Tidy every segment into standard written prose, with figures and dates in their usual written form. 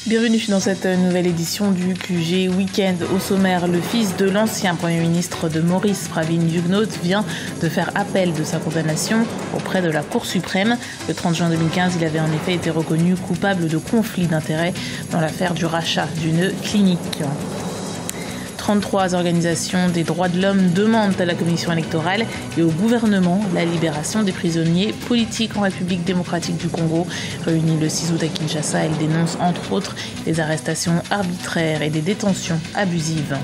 Bienvenue dans cette nouvelle édition du QG Week-end. Au sommaire, le fils de l'ancien Premier ministre de Maurice, Pravin Jugnauth, vient de faire appel de sa condamnation auprès de la Cour suprême. Le 30 juin 2015, il avait en effet été reconnu coupable de conflit d'intérêts dans l'affaire du rachat d'une clinique. 33 organisations des droits de l'homme demandent à la Commission électorale et au gouvernement la libération des prisonniers politiques en République démocratique du Congo. Réunies le 6 août à Kinshasa, elles dénoncent entre autres des arrestations arbitraires et des détentions abusives.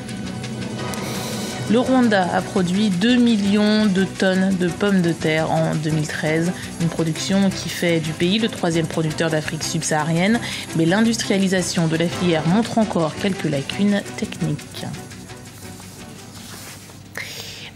Le Rwanda a produit 2 millions de tonnes de pommes de terre en 2013, une production qui fait du pays le troisième producteur d'Afrique subsaharienne, mais l'industrialisation de la filière montre encore quelques lacunes techniques.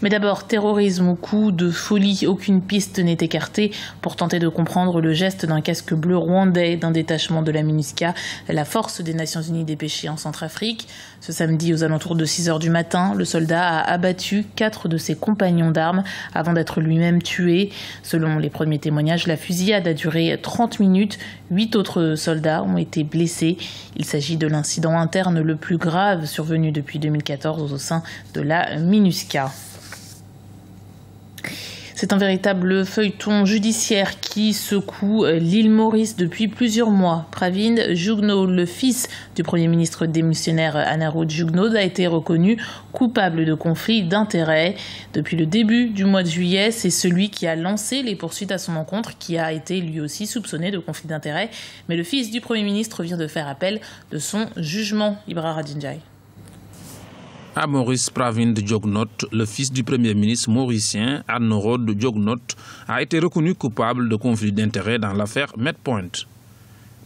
Mais d'abord, terrorisme ou coup de folie, aucune piste n'est écartée pour tenter de comprendre le geste d'un casque bleu rwandais d'un détachement de la MINUSCA, la force des Nations Unies dépêchée en Centrafrique. Ce samedi, aux alentours de 6 heures du matin, le soldat a abattu 4 de ses compagnons d'armes avant d'être lui-même tué. Selon les premiers témoignages, la fusillade a duré 30 minutes. 8 autres soldats ont été blessés. Il s'agit de l'incident interne le plus grave survenu depuis 2014 au sein de la MINUSCA. C'est un véritable feuilleton judiciaire qui secoue l'île Maurice depuis plusieurs mois. Pravin Jugnauth, le fils du Premier ministre démissionnaire Anaruud Jugnauth, a été reconnu coupable de conflit d'intérêts. Depuis le début du mois de juillet, c'est celui qui a lancé les poursuites à son encontre qui a été lui aussi soupçonné de conflit d'intérêts. Mais le fils du Premier ministre vient de faire appel de son jugement. Ibra Radinjai. À Maurice, Pravin Jugnauth, le fils du Premier ministre mauricien Anaruud Jugnauth, a été reconnu coupable de conflit d'intérêts dans l'affaire Medpoint.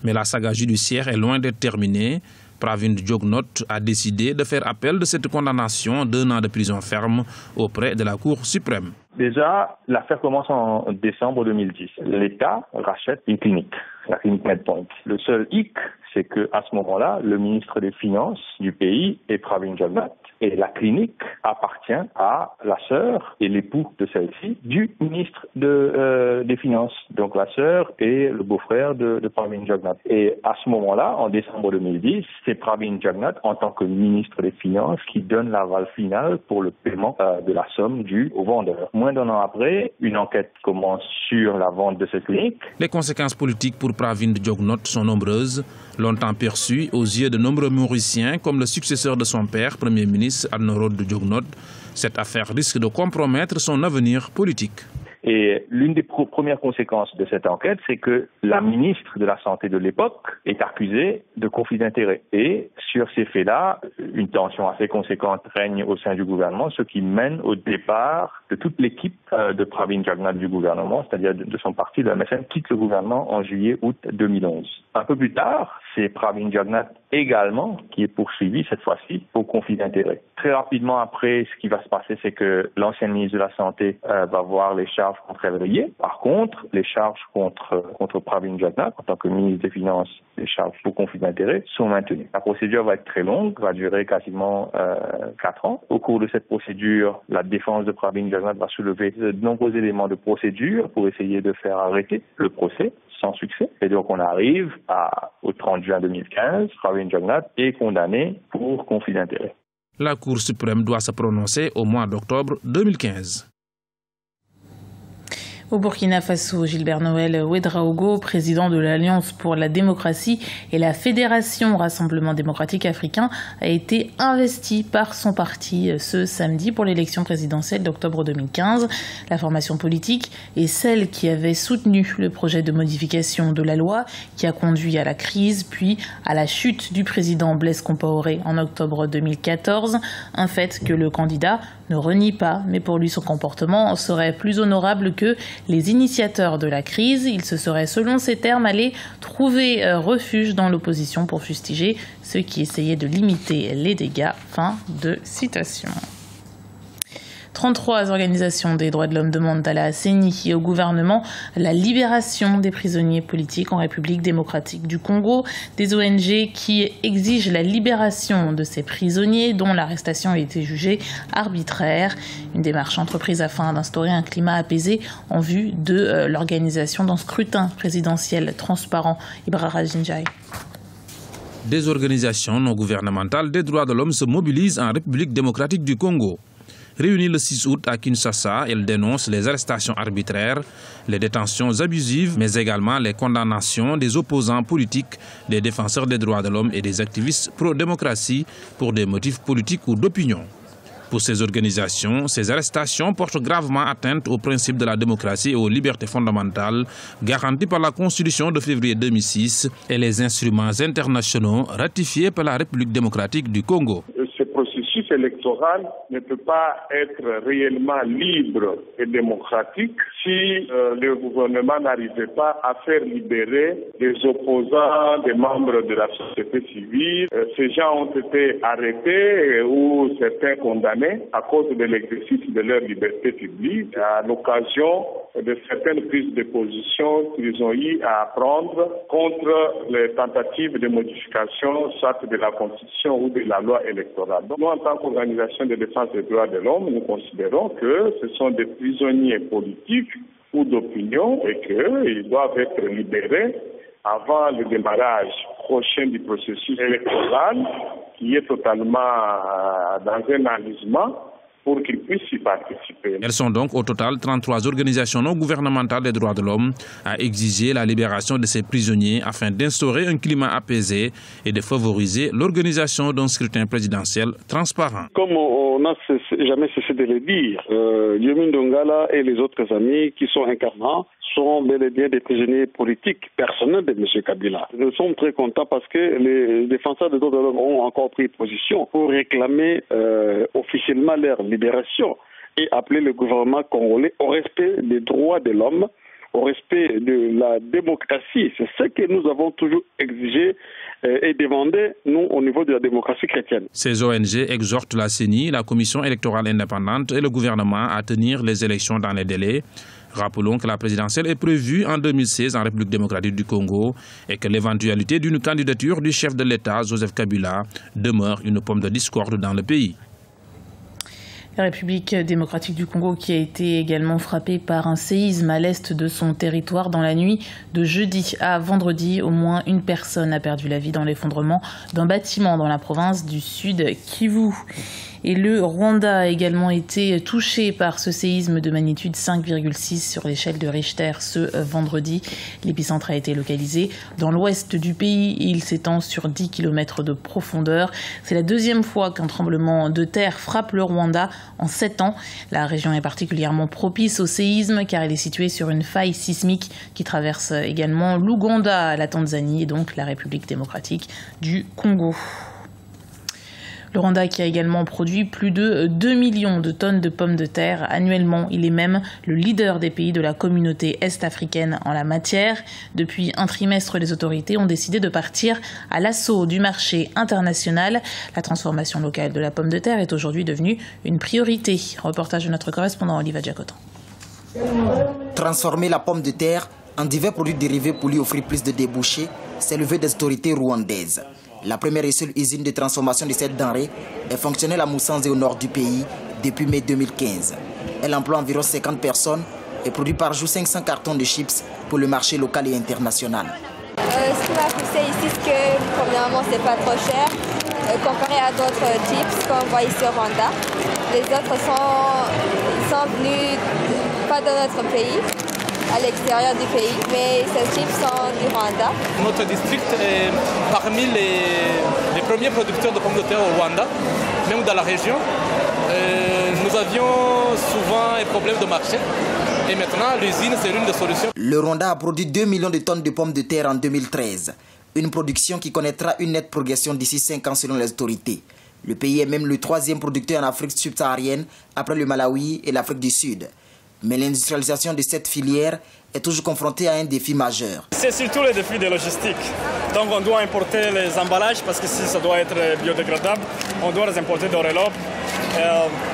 Mais la saga judiciaire est loin d'être terminée. Pravin Jugnauth a décidé de faire appel de cette condamnation d'1 an de prison ferme auprès de la Cour suprême. Déjà, l'affaire commence en décembre 2010. L'État rachète une clinique, la clinique Medpoint. Le seul hic, c'est qu'à ce moment-là, le ministre des Finances du pays est Pravin Jugnauth. Et la clinique appartient à la sœur et l'époux de celle-ci du ministre des Finances. Donc la sœur et le beau-frère de Pravin Jugnauth. Et à ce moment-là, en décembre 2010, c'est Pravin Jugnauth, en tant que ministre des Finances, qui donne l'aval final pour le paiement de la somme due au vendeur. Moins d'1 an après, une enquête commence sur la vente de cette clinique. Les conséquences politiques pour Pravin Jugnauth sont nombreuses. Longtemps perçu aux yeux de nombreux Mauriciens comme le successeur de son père, Premier ministre Anaruud Jugnauth, cette affaire risque de compromettre son avenir politique. Et l'une des premières conséquences de cette enquête, c'est que la ministre de la Santé de l'époque est accusée de conflit d'intérêts. Et sur ces faits-là, une tension assez conséquente règne au sein du gouvernement, ce qui mène au départ de toute l'équipe de Pravin Jugnauth du gouvernement, c'est-à-dire de son parti, le MSN, quitte le gouvernement en juillet-août 2011. Un peu plus tard, c'est Pravin Jugnauth également qui est poursuivi cette fois-ci pour conflit d'intérêts. Très rapidement après, ce qui va se passer, c'est que l'ancienne ministre de la Santé va voir les charges contre elle. Par contre, les charges contre Pravin Jugnauth, en tant que ministre des Finances, les charges pour conflit d'intérêts sont maintenues. La procédure va être très longue, va durer quasiment 4 ans. Au cours de cette procédure, la défense de Pravin Jugnauth va soulever de nombreux éléments de procédure pour essayer de faire arrêter le procès, sans succès. Et donc on arrive au 30 juin 2015, Pravin Jugnauth est condamné pour conflit d'intérêts. La Cour suprême doit se prononcer au mois d'octobre 2015. Au Burkina Faso, Gilbert Noël Ouédraogo, président de l'Alliance pour la démocratie et la Fédération Rassemblement démocratique africain, a été investi par son parti ce samedi pour l'élection présidentielle d'octobre 2015. La formation politique est celle qui avait soutenu le projet de modification de la loi qui a conduit à la crise puis à la chute du président Blaise Compaoré en octobre 2014. Un fait que le candidat ne renie pas, mais pour lui son comportement serait plus honorable que les initiateurs de la crise. Il se serait, selon ses termes, allé trouver refuge dans l'opposition pour fustiger ceux qui essayaient de limiter les dégâts. Fin de citation. 33 organisations des droits de l'homme demandent à la CENI et au gouvernement la libération des prisonniers politiques en République démocratique du Congo. Des ONG qui exigent la libération de ces prisonniers dont l'arrestation a été jugée arbitraire. Une démarche entreprise afin d'instaurer un climat apaisé en vue de l'organisation d'un scrutin présidentiel transparent. Ibra Radinjai. Des organisations non gouvernementales des droits de l'homme se mobilisent en République démocratique du Congo. Réunies le 6 août à Kinshasa, elles dénoncent les arrestations arbitraires, les détentions abusives, mais également les condamnations des opposants politiques, des défenseurs des droits de l'homme et des activistes pro-démocratie pour des motifs politiques ou d'opinion. Pour ces organisations, ces arrestations portent gravement atteinte aux principes de la démocratie et aux libertés fondamentales garanties par la Constitution de février 2006 et les instruments internationaux ratifiés par la République démocratique du Congo. Ce processus électoral ne peut pas être réellement libre et démocratique si le gouvernement n'arrivait pas à faire libérer des opposants, des membres de la société civile. Ces gens ont été arrêtés ou certains condamnés à cause de l'exercice de leur liberté publique à l'occasion de certaines prises de position qu'ils ont eu à prendre contre les tentatives de modification soit de la Constitution ou de la loi électorale. Donc, nous, en tant qu'organisation de défense des droits de l'homme, nous considérons que ce sont des prisonniers politiques ou d'opinion et qu'ils doivent être libérés avant le démarrage prochain du processus électoral qui est totalement dans un enlisement pour qu'ils puissent y participer. Elles sont donc au total 33 organisations non gouvernementales des droits de l'homme à exiger la libération de ces prisonniers afin d'instaurer un climat apaisé et de favoriser l'organisation d'un scrutin présidentiel transparent. Comme on n'a jamais cessé de le dire, Yumi Ndongala et les autres amis qui sont incarnants sont bel et bien des prisonniers politiques personnels de M. Kabila. Nous sommes très contents parce que les défenseurs des droits de l'homme ont encore pris position pour réclamer officiellement leur libération et appeler le gouvernement congolais au respect des droits de l'homme, au respect de la démocratie. C'est ce que nous avons toujours exigé et demandé, nous, au niveau de la démocratie chrétienne. Ces ONG exhortent la CENI, la Commission électorale indépendante et le gouvernement à tenir les élections dans les délais. Rappelons que la présidentielle est prévue en 2016 en République démocratique du Congo et que l'éventualité d'une candidature du chef de l'État, Joseph Kabila, demeure une pomme de discorde dans le pays. La République démocratique du Congo qui a été également frappée par un séisme à l'est de son territoire dans la nuit de jeudi à vendredi. Au moins une personne a perdu la vie dans l'effondrement d'un bâtiment dans la province du Sud Kivu. Et le Rwanda a également été touché par ce séisme de magnitude 5,6 sur l'échelle de Richter ce vendredi. L'épicentre a été localisé dans l'ouest du pays. Il s'étend sur 10 km de profondeur. C'est la deuxième fois qu'un tremblement de terre frappe le Rwanda en 7 ans. La région est particulièrement propice au séisme car elle est située sur une faille sismique qui traverse également l'Ouganda, la Tanzanie et donc la République démocratique du Congo. Le Rwanda qui a également produit plus de 2 millions de tonnes de pommes de terre annuellement. Il est même le leader des pays de la communauté est-africaine en la matière. Depuis un trimestre, les autorités ont décidé de partir à l'assaut du marché international. La transformation locale de la pomme de terre est aujourd'hui devenue une priorité. Reportage de notre correspondant Oliva Diacotan. Transformer la pomme de terre en divers produits dérivés pour lui offrir plus de débouchés, c'est le vœu des autorités rwandaises. La première et seule usine de transformation de cette denrée est fonctionnelle à Musanze au nord du pays depuis mai 2015. Elle emploie environ 50 personnes et produit par jour 500 cartons de chips pour le marché local et international. Ce qui m'a poussé ici, c'est que premièrement, c'est pas trop cher comparé à d'autres chips qu'on voit ici au Rwanda. Les autres sont venus pas de notre pays, à l'extérieur du pays, mais ces chips sont du Rwanda. Notre district est parmi les premiers producteurs de pommes de terre au Rwanda, même dans la région. Nous avions souvent un problème de marché et maintenant l'usine c'est l'une des solutions. Le Rwanda a produit 2 millions de tonnes de pommes de terre en 2013, une production qui connaîtra une nette progression d'ici 5 ans selon les autorités. Le pays est même le 3e producteur en Afrique subsaharienne après le Malawi et l'Afrique du Sud. Mais l'industrialisation de cette filière est toujours confrontée à un défi majeur. C'est surtout le défi de logistique. Donc on doit importer les emballages parce que si ça doit être biodégradable, on doit les importer d'Europe.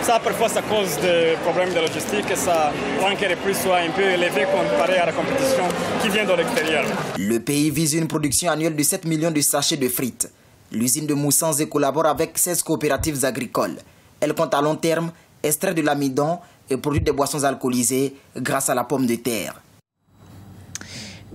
Ça parfois ça cause des problèmes de logistique et ça rend que les prix soient un peu élevés comparé à la compétition qui vient de l'extérieur. Le pays vise une production annuelle de 7 millions de sachets de frites. L'usine de Musanze collabore avec 16 coopératives agricoles. Elle compte à long terme extraire de l'amidon et produire des boissons alcoolisées grâce à la pomme de terre.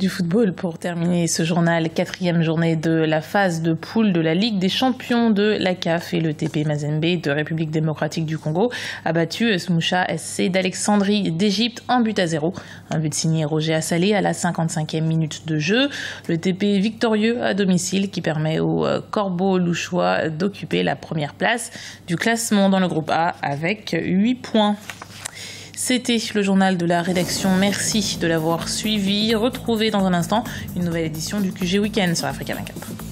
Du football pour terminer ce journal, 4e journée de la phase de poule de la Ligue des champions de la CAF et le TP Mazembe de République démocratique du Congo a battu Smousha SC d'Alexandrie d'Égypte 1-0. Un but signé Roger Assalé à la 55e minute de jeu. Le TP victorieux à domicile qui permet aux Corbeaux louchois d'occuper la première place du classement dans le groupe A avec 8 points. C'était le journal de la rédaction. Merci de l'avoir suivi. Retrouvez dans un instant une nouvelle édition du QG Week-end sur Africa 24.